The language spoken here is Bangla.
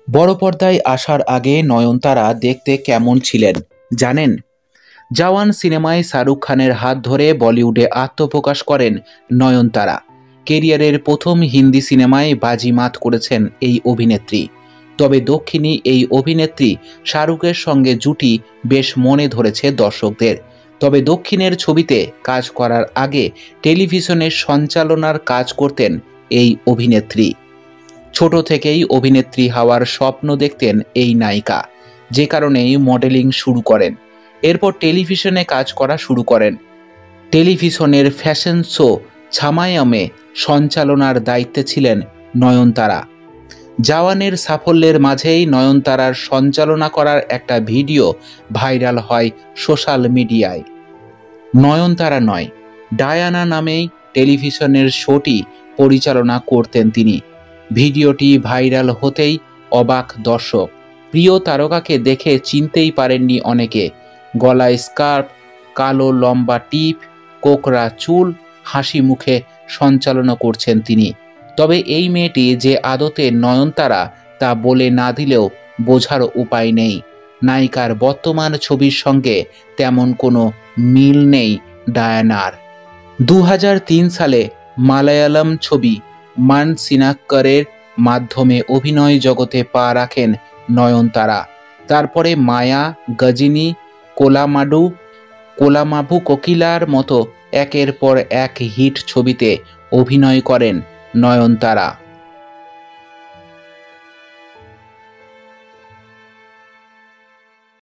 বড় পর্দায় আসার আগে নয়নতারা দেখতে কেমন ছিলেন জানেন? জওয়ান সিনেমায় শাহরুখ খানের হাত ধরে বলিউডে আত্মপ্রকাশ করেন নয়নতারা। কেরিয়ারের প্রথম হিন্দি সিনেমায় বাজিমাত করেছেন এই অভিনেত্রী। তবে দক্ষিণী এই অভিনেত্রী শাহরুখের সঙ্গে জুটি বেশ মনে ধরেছে দর্শকদের। তবে দক্ষিণের ছবিতে কাজ করার আগে টেলিভিশনের সঞ্চালনার কাজ করতেন এই অভিনেত্রী। ছোট থেকেই অভিনেত্রী হওয়ার স্বপ্ন দেখতেন এই নায়িকা, যে কারণেই মডেলিং শুরু করেন। এরপর টেলিভিশনে কাজ করা শুরু করেন। টেলিভিশনের ফ্যাশন শো ছামায়ামে সঞ্চালনার দায়িত্বে ছিলেন নয়নতারা। জওয়ানের সাফল্যের মাঝেই নয়নতারার সঞ্চালনা করার একটা ভিডিও ভাইরাল হয় সোশ্যাল মিডিয়ায়। নয়নতারা নয়, ডায়ানা নামেই টেলিভিশনের শোটি পরিচালনা করতেন তিনি। ভিডিওটি ভাইরাল হতেই অবাক দর্শক। প্রিয় তারকাকে দেখে চিনতেই পারেননি অনেকে। গলায় স্কার্ফ, কালো লম্বা টিপ, কোকড়া চুল, হাসি মুখে সঞ্চালনা করছেন তিনি। তবে এই মেয়েটি যে আদতে নয়নতারা তা বলে না দিলেও বোঝার উপায় নেই। নায়িকার বর্তমান ছবির সঙ্গে তেমন কোনো মিল নেই ডায়ানার। 2003 সালে মালায়ালাম ছবি মান সিনাক্কারের মাধ্যমে অভিনয় জগতে পা রাখেন নয়নতারা। তারপরে মায়া, গজিনী, কোলামাডু, কোলামাভু কোকিলার মতো একের পর এক হিট ছবিতে অভিনয় করেন নয়নতারা।